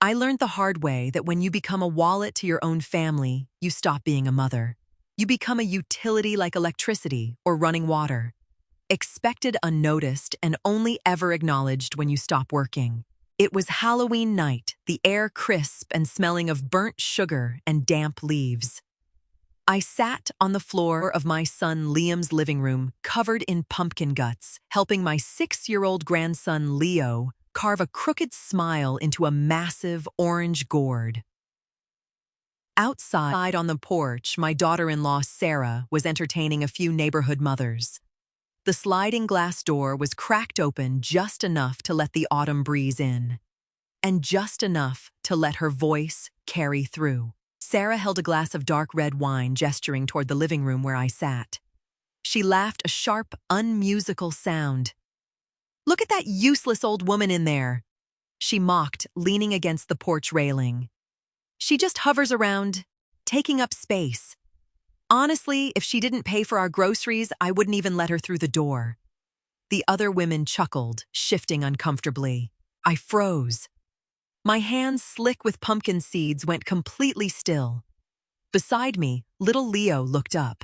I learned the hard way that when you become a wallet to your own family, you stop being a mother. You become a utility like electricity or running water, expected unnoticed and only ever acknowledged when you stop working. It was Halloween night, the air crisp and smelling of burnt sugar and damp leaves. I sat on the floor of my son Liam's living room, covered in pumpkin guts, helping my 6-year-old grandson Leo carve a crooked smile into a massive orange gourd. Outside on the porch, my daughter-in-law Sarah was entertaining a few neighborhood mothers. The sliding glass door was cracked open just enough to let the autumn breeze in, and just enough to let her voice carry through. Sarah held a glass of dark red wine, gesturing toward the living room where I sat. She laughed a sharp, unmusical sound. "Look at that useless old woman in there," she mocked, leaning against the porch railing. "She just hovers around, taking up space. Honestly, if she didn't pay for our groceries, I wouldn't even let her through the door." The other women chuckled, shifting uncomfortably. I froze. My hands, slick with pumpkin seeds, went completely still. Beside me, little Leo looked up.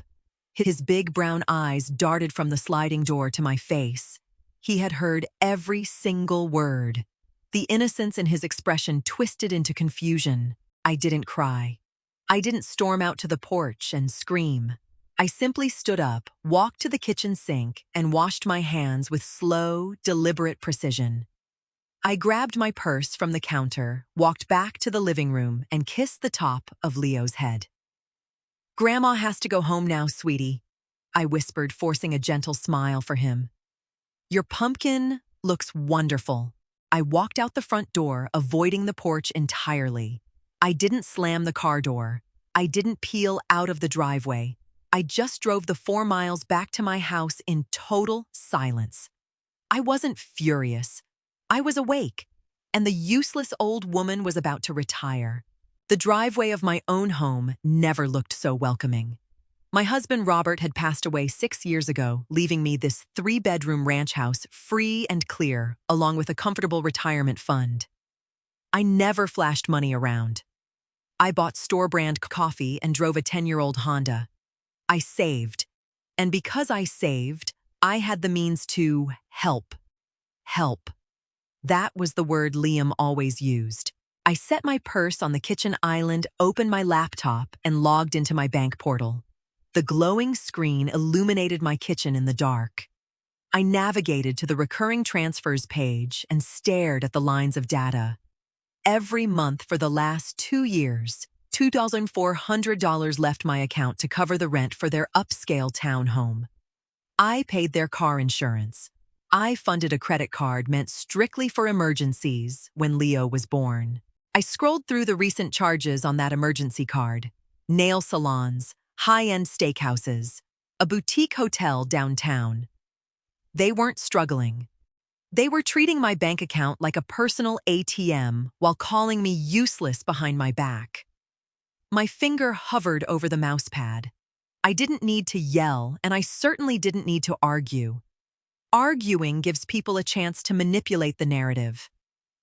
His big brown eyes darted from the sliding door to my face. He had heard every single word. The innocence in his expression twisted into confusion. I didn't cry. I didn't storm out to the porch and scream. I simply stood up, walked to the kitchen sink, and washed my hands with slow, deliberate precision. I grabbed my purse from the counter, walked back to the living room, and kissed the top of Leo's head. "Grandma has to go home now, sweetie," I whispered, forcing a gentle smile for him. "Your pumpkin looks wonderful." I walked out the front door, avoiding the porch entirely. I didn't slam the car door. I didn't peel out of the driveway. I just drove the 4 miles back to my house in total silence. I wasn't furious. I was awake, and the useless old woman was about to retire. The driveway of my own home never looked so welcoming. My husband Robert had passed away 6 years ago, leaving me this 3-bedroom ranch house free and clear, along with a comfortable retirement fund. I never flashed money around. I bought store-brand coffee and drove a 10-year-old Honda. I saved. And because I saved, I had the means to help. Help. That was the word Liam always used. I set my purse on the kitchen island, opened my laptop, and logged into my bank portal. The glowing screen illuminated my kitchen in the dark. I navigated to the recurring transfers page and stared at the lines of data. Every month for the last 2 years, $2,400 left my account to cover the rent for their upscale townhome. I paid their car insurance. I funded a credit card meant strictly for emergencies when Leo was born. I scrolled through the recent charges on that emergency card. Nail salons, high-end steakhouses, a boutique hotel downtown. They weren't struggling. They were treating my bank account like a personal ATM while calling me useless behind my back. My finger hovered over the mousepad. I didn't need to yell, and I certainly didn't need to argue. Arguing gives people a chance to manipulate the narrative.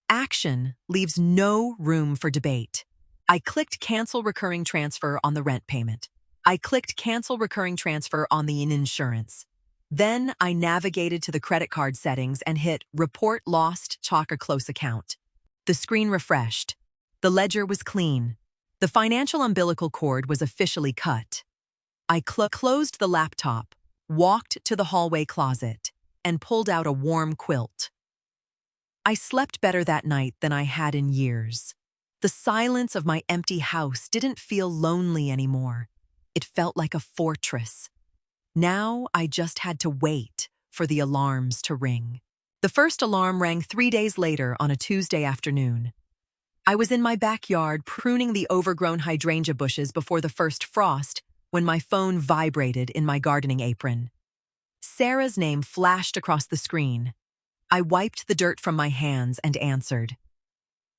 Action leaves no room for debate. I clicked Cancel Recurring Transfer on the rent payment. I clicked Cancel Recurring Transfer on the insurance. Then I navigated to the credit card settings and hit Report Lost, Chalk a Close Account. The screen refreshed. The ledger was clean. The financial umbilical cord was officially cut. I closed the laptop, walked to the hallway closet, and pulled out a warm quilt. I slept better that night than I had in years. The silence of my empty house didn't feel lonely anymore. It felt like a fortress. Now I just had to wait for the alarms to ring. The first alarm rang 3 days later on a Tuesday afternoon. I was in my backyard pruning the overgrown hydrangea bushes before the first frost when my phone vibrated in my gardening apron. Sarah's name flashed across the screen. I wiped the dirt from my hands and answered.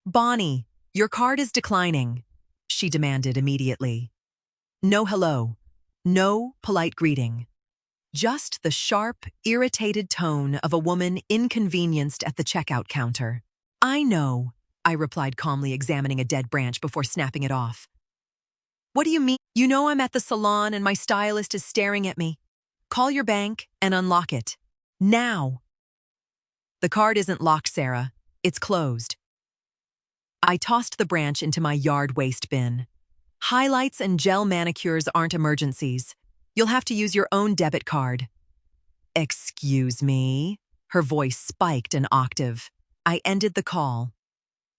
"Bonnie, your card is declining," she demanded immediately. No hello. No polite greeting. Just the sharp, irritated tone of a woman inconvenienced at the checkout counter. "I know. I replied calmly, examining a dead branch before snapping it off. What do you mean? You know I'm at the salon and my stylist is staring at me. Call your bank and unlock it. Now. The card isn't locked, Sarah. It's closed. I tossed the branch into my yard waste bin. Highlights and gel manicures aren't emergencies. You'll have to use your own debit card. Excuse me? Her voice spiked an octave. I ended the call.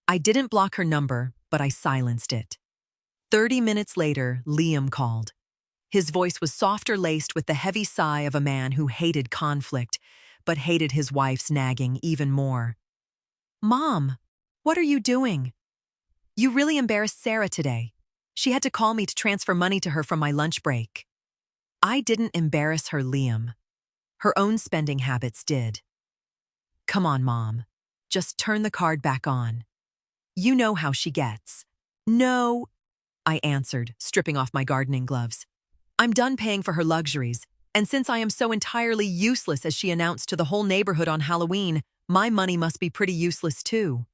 I didn't block her number, but I silenced it. 30 minutes later, Liam called. His voice was softer, laced with the heavy sigh of a man who hated conflict, but hated his wife's nagging even more. Mom, what are you doing? You really embarrassed Sarah today. She had to call me to transfer money to her from my lunch break. I didn't embarrass her, Liam. Her own spending habits did. Come on, Mom. Just turn the card back on. You know how she gets. No, I answered, stripping off my gardening gloves. I'm done paying for her luxuries, and since I am so entirely useless as she announced to the whole neighborhood on Halloween, my money must be pretty useless too.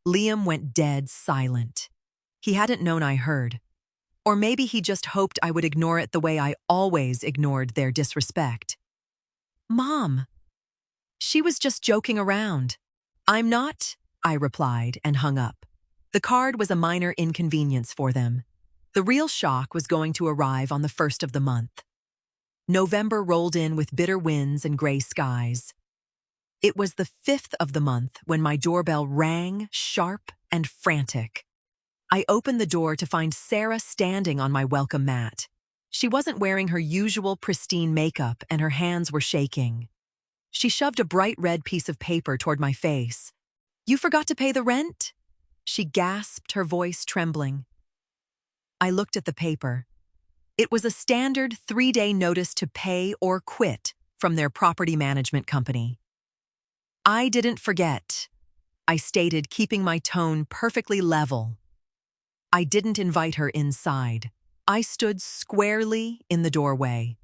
Liam went dead silent. He hadn't known I heard. Or maybe he just hoped I would ignore it the way I always ignored their disrespect. Mom, she was just joking around. I'm not, I replied and hung up. The card was a minor inconvenience for them. The real shock was going to arrive on the 1st of the month. November rolled in with bitter winds and gray skies. It was the 5th of the month when my doorbell rang, sharp and frantic. I opened the door to find Sarah standing on my welcome mat. She wasn't wearing her usual pristine makeup and her hands were shaking. She shoved a bright red piece of paper toward my face. You forgot to pay the rent? She gasped, her voice trembling. I looked at the paper. It was a standard 3-day notice to pay or quit from their property management company. I didn't forget, I stated, keeping my tone perfectly level. I didn't invite her inside. I stood squarely in the doorway.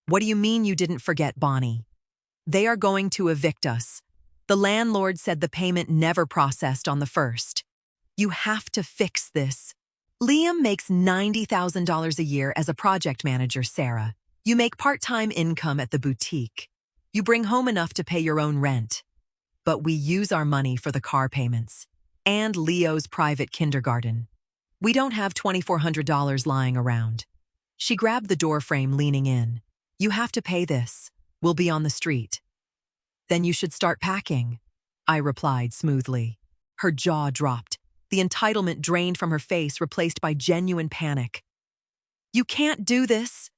What do you mean you didn't forget, Bonnie? They are going to evict us. The landlord said the payment never processed on the 1st. You have to fix this. Liam makes $90,000 a year as a project manager, Sarah. You make part-time income at the boutique. You bring home enough to pay your own rent. But we use our money for the car payments and Leo's private kindergarten. We don't have $2,400 lying around. She grabbed the door frame, leaning in. You have to pay this. We'll be on the street. Then you should start packing, I replied smoothly. Her jaw dropped. The entitlement drained from her face, replaced by genuine panic. You can't do this.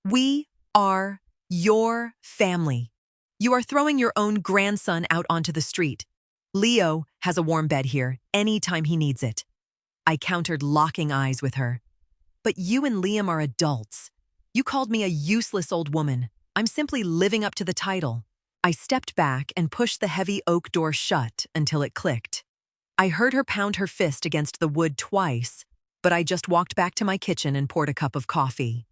We are your family. You are throwing your own grandson out onto the street. Leo has a warm bed here anytime he needs it. I countered, locking eyes with her. But you and Liam are adults. You called me a useless old woman. I'm simply living up to the title. I stepped back and pushed the heavy oak door shut until it clicked. I heard her pound her fist against the wood twice, but I just walked back to my kitchen and poured a cup of coffee.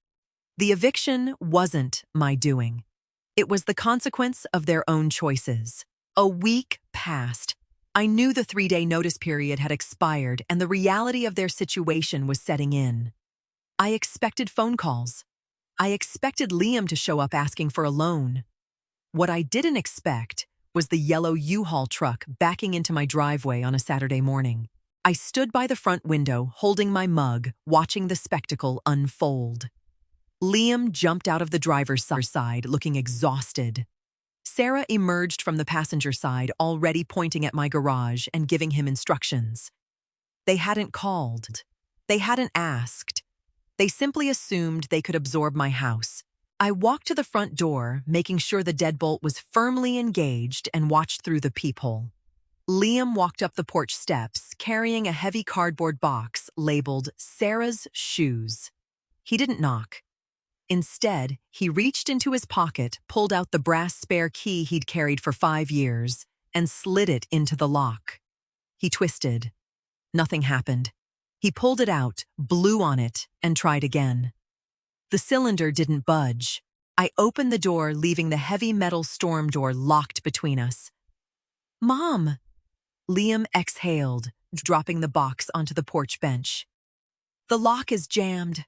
The eviction wasn't my doing. It was the consequence of their own choices. A week passed. I knew the 3-day notice period had expired and the reality of their situation was setting in. I expected phone calls. I expected Liam to show up asking for a loan. What I didn't expect was the yellow U-Haul truck backing into my driveway on a Saturday morning. I stood by the front window, holding my mug, watching the spectacle unfold. Liam jumped out of the driver's side, looking exhausted. Sarah emerged from the passenger side, already pointing at my garage and giving him instructions. They hadn't called. They hadn't asked. They simply assumed they could absorb my house. I walked to the front door, making sure the deadbolt was firmly engaged, and watched through the peephole. Liam walked up the porch steps, carrying a heavy cardboard box labeled Sarah's Shoes. He didn't knock. Instead, he reached into his pocket, pulled out the brass spare key he'd carried for 5 years, and slid it into the lock. He twisted. Nothing happened. He pulled it out, blew on it, and tried again. The cylinder didn't budge. I opened the door, leaving the heavy metal storm door locked between us. Mom! Liam exhaled, dropping the box onto the porch bench. The lock is jammed.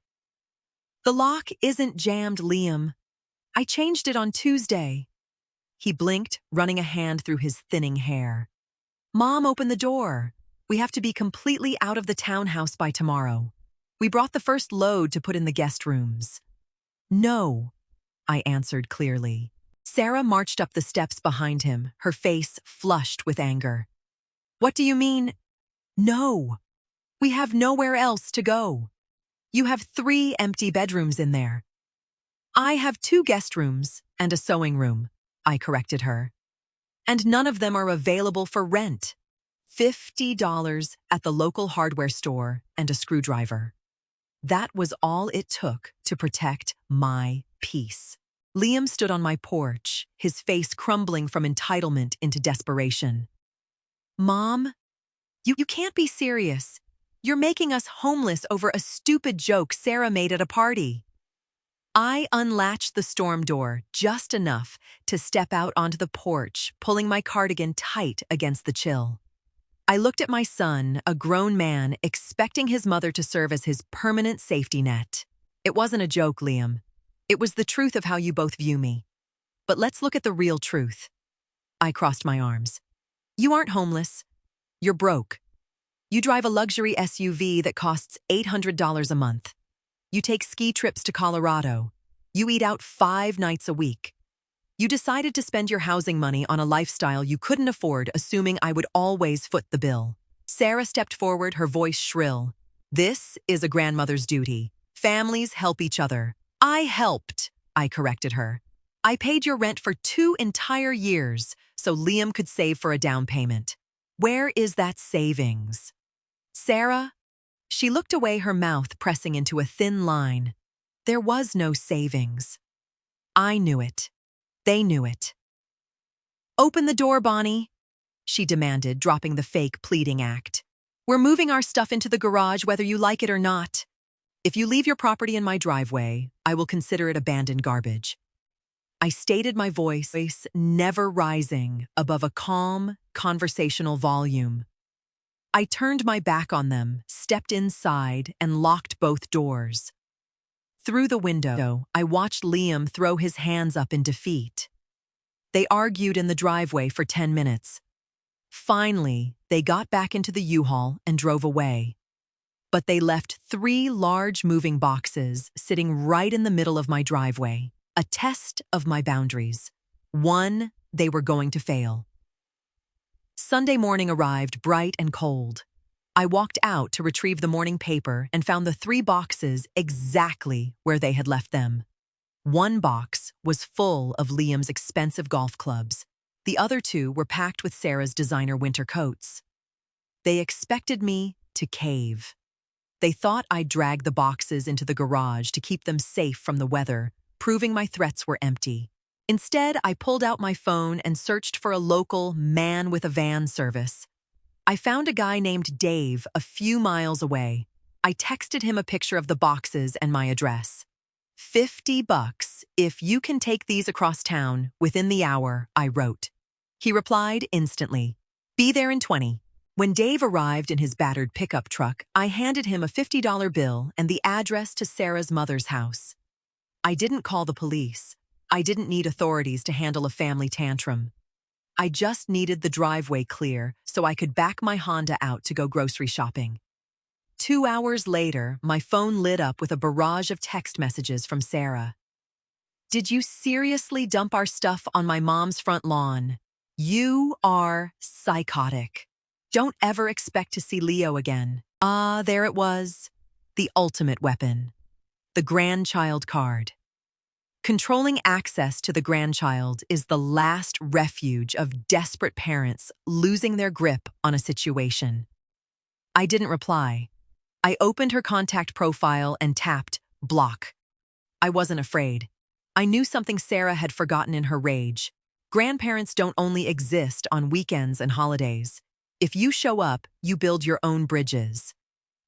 The lock isn't jammed, Liam. I changed it on Tuesday. He blinked, running a hand through his thinning hair. Mom, open the door. We have to be completely out of the townhouse by tomorrow. We brought the first load to put in the guest rooms. No, I answered clearly. Sarah marched up the steps behind him, her face flushed with anger. What do you mean? No. We have nowhere else to go. You have 3 empty bedrooms in there. I have 2 guest rooms and a sewing room, I corrected her. And none of them are available for rent. $50 at the local hardware store and a screwdriver. That was all it took to protect my peace. Liam stood on my porch, his face crumbling from entitlement into desperation. Mom, you can't be serious. You're making us homeless over a stupid joke Sarah made at a party. I unlatched the storm door just enough to step out onto the porch, pulling my cardigan tight against the chill. I looked at my son, a grown man, expecting his mother to serve as his permanent safety net. It wasn't a joke, Liam. It was the truth of how you both view me. But let's look at the real truth. I crossed my arms. You aren't homeless. You're broke. You drive a luxury SUV that costs $800 a month. You take ski trips to Colorado. You eat out 5 nights a week. You decided to spend your housing money on a lifestyle you couldn't afford, assuming I would always foot the bill. Sarah stepped forward, her voice shrill. This is a grandmother's duty. Families help each other. I helped, I corrected her. I paid your rent for 2 entire years so Liam could save for a down payment. Where is that savings? Sarah? She looked away, her mouth pressing into a thin line. There was no savings. I knew it. They knew it. Open the door, Bonnie, she demanded, dropping the fake pleading act. We're moving our stuff into the garage whether you like it or not. If you leave your property in my driveway, I will consider it abandoned garbage. I stated, my voice never rising above a calm, conversational volume. I turned my back on them, stepped inside, and locked both doors. Through the window, I watched Liam throw his hands up in defeat. They argued in the driveway for 10 minutes. Finally, they got back into the U-Haul and drove away. But they left 3 large moving boxes sitting right in the middle of my driveway, a test of my boundaries. One they were going to fail. Sunday morning arrived bright and cold. I walked out to retrieve the morning paper and found the 3 boxes exactly where they had left them. One box was full of Liam's expensive golf clubs. The other 2 were packed with Sarah's designer winter coats. They expected me to cave. They thought I'd drag the boxes into the garage to keep them safe from the weather, proving my threats were empty. Instead, I pulled out my phone and searched for a local man-with-a-van service. I found a guy named Dave a few miles away. I texted him a picture of the boxes and my address. $50 if you can take these across town within the hour, I wrote. He replied instantly. Be there in 20. When Dave arrived in his battered pickup truck, I handed him a $50 bill and the address to Sarah's mother's house. I didn't call the police. I didn't need authorities to handle a family tantrum. I just needed the driveway clear so I could back my Honda out to go grocery shopping. 2 hours later, my phone lit up with a barrage of text messages from Sarah. Did you seriously dump our stuff on my mom's front lawn? You are psychotic. Don't ever expect to see Leo again. There it was. The ultimate weapon. The grandchild card. Controlling access to the grandchild is the last refuge of desperate parents losing their grip on a situation. I didn't reply. I opened her contact profile and tapped block. I wasn't afraid. I knew something Sarah had forgotten in her rage. Grandparents don't only exist on weekends and holidays. If you show up, you build your own bridges.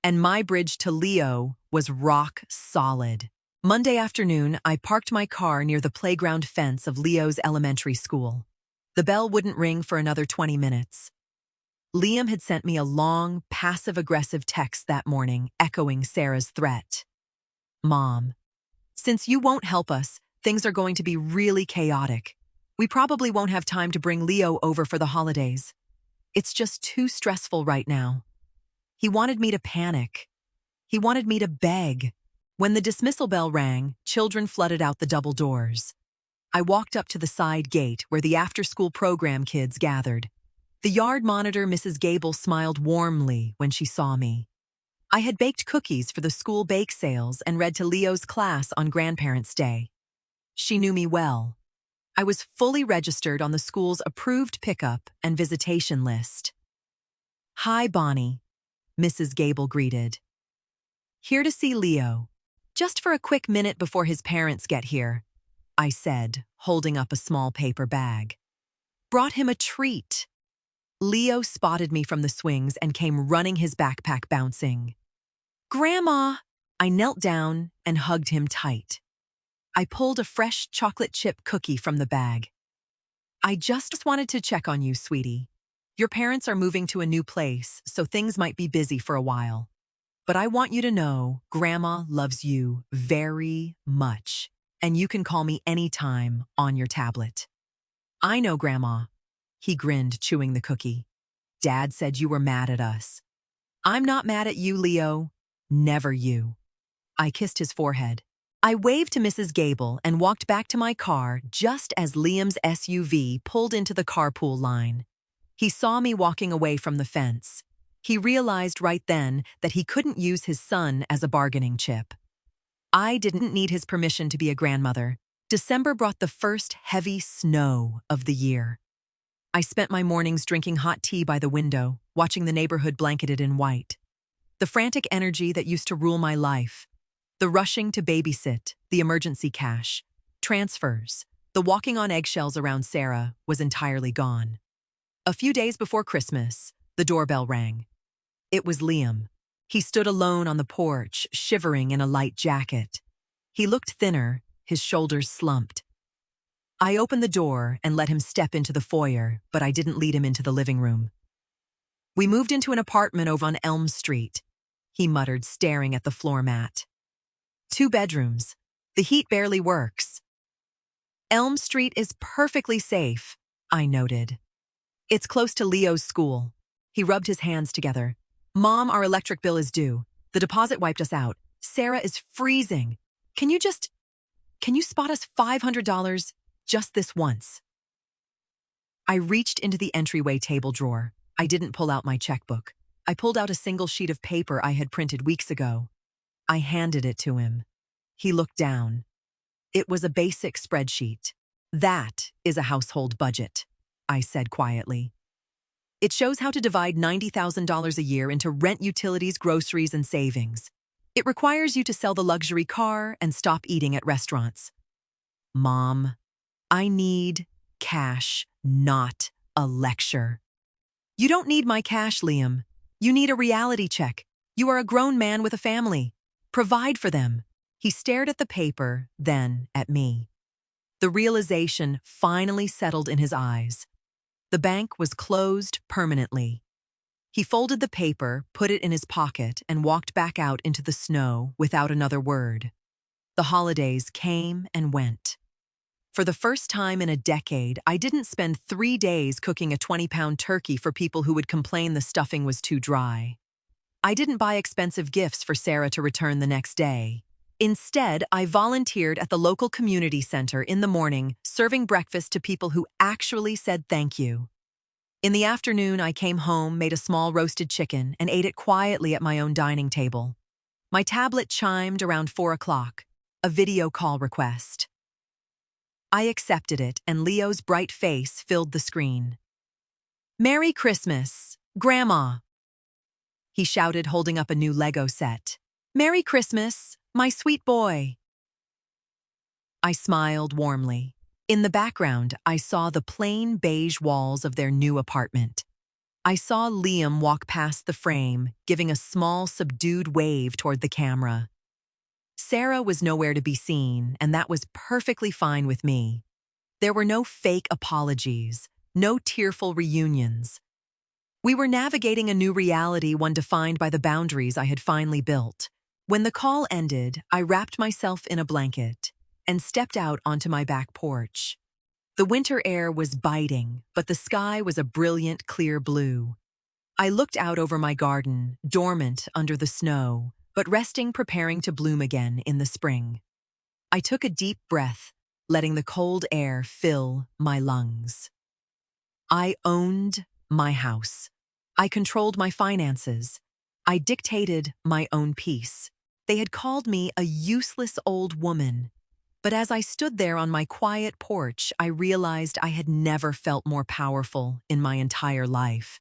And my bridge to Leo was rock solid. Monday afternoon, I parked my car near the playground fence of Leo's elementary school. The bell wouldn't ring for another 20 minutes. Liam had sent me a long, passive-aggressive text that morning, echoing Sarah's threat. "Mom, since you won't help us, things are going to be really chaotic. We probably won't have time to bring Leo over for the holidays. It's just too stressful right now." He wanted me to panic. He wanted me to beg. When the dismissal bell rang, children flooded out the double doors. I walked up to the side gate where the after-school program kids gathered. The yard monitor, Mrs. Gable, smiled warmly when she saw me. I had baked cookies for the school bake sales and read to Leo's class on Grandparents' Day. She knew me well. I was fully registered on the school's approved pickup and visitation list. "Hi, Bonnie," Mrs. Gable greeted. "Here to see Leo. Just for a quick minute before his parents get here," I said, holding up a small paper bag. "Brought him a treat." Leo spotted me from the swings and came running, his backpack bouncing. "Grandma!" I knelt down and hugged him tight. I pulled a fresh chocolate chip cookie from the bag. "I just wanted to check on you, sweetie. Your parents are moving to a new place, so things might be busy for a while. But I want you to know Grandma loves you very much, and you can call me anytime on your tablet." "I know, Grandma." He grinned, chewing the cookie. "Dad said you were mad at us." "I'm not mad at you, Leo. Never you." I kissed his forehead. I waved to Mrs. Gable and walked back to my car just as Liam's SUV pulled into the carpool line. He saw me walking away from the fence. He realized right then that he couldn't use his son as a bargaining chip. I didn't need his permission to be a grandmother. December brought the first heavy snow of the year. I spent my mornings drinking hot tea by the window, watching the neighborhood blanketed in white. The frantic energy that used to rule my life, the rushing to babysit, the emergency cash, transfers, the walking on eggshells around Sarah, was entirely gone. A few days before Christmas, the doorbell rang. It was Liam. He stood alone on the porch, shivering in a light jacket. He looked thinner, his shoulders slumped. I opened the door and let him step into the foyer, but I didn't lead him into the living room. "We moved into an apartment over on Elm Street," he muttered, staring at the floor mat. "2 bedrooms. The heat barely works." "Elm Street is perfectly safe," I noted. "It's close to Leo's school." He rubbed his hands together. "Mom, our electric bill is due. The deposit wiped us out. Sarah is freezing. Can you spot us $500 just this once?" I reached into the entryway table drawer. I didn't pull out my checkbook. I pulled out a single sheet of paper I had printed weeks ago. I handed it to him. He looked down. It was a basic spreadsheet. "That is a household budget," I said quietly. "It shows how to divide $90,000 a year into rent, utilities, groceries, and savings. It requires you to sell the luxury car and stop eating at restaurants." "Mom, I need cash, not a lecture." "You don't need my cash, Liam. You need a reality check. You are a grown man with a family. Provide for them." He stared at the paper, then at me. The realization finally settled in his eyes. The bank was closed permanently. He folded the paper, put it in his pocket, and walked back out into the snow without another word. The holidays came and went. For the first time in a decade, I didn't spend 3 days cooking a 20-pound turkey for people who would complain the stuffing was too dry. I didn't buy expensive gifts for Sarah to return the next day. Instead, I volunteered at the local community center in the morning, serving breakfast to people who actually said thank you. In the afternoon, I came home, made a small roasted chicken, and ate it quietly at my own dining table. My tablet chimed around 4 o'clock, a video call request. I accepted it, and Leo's bright face filled the screen. "Merry Christmas, Grandma," he shouted, holding up a new Lego set. "Merry Christmas, my sweet boy." I smiled warmly. In the background, I saw the plain beige walls of their new apartment. I saw Liam walk past the frame, giving a small, subdued wave toward the camera. Sarah was nowhere to be seen, and that was perfectly fine with me. There were no fake apologies, no tearful reunions. We were navigating a new reality, one defined by the boundaries I had finally built. When the call ended, I wrapped myself in a blanket and stepped out onto my back porch. The winter air was biting, but the sky was a brilliant, clear blue. I looked out over my garden, dormant under the snow, but resting, preparing to bloom again in the spring. I took a deep breath, letting the cold air fill my lungs. I owned my house. I controlled my finances. I dictated my own peace. They had called me a useless old woman, but as I stood there on my quiet porch, I realized I had never felt more powerful in my entire life.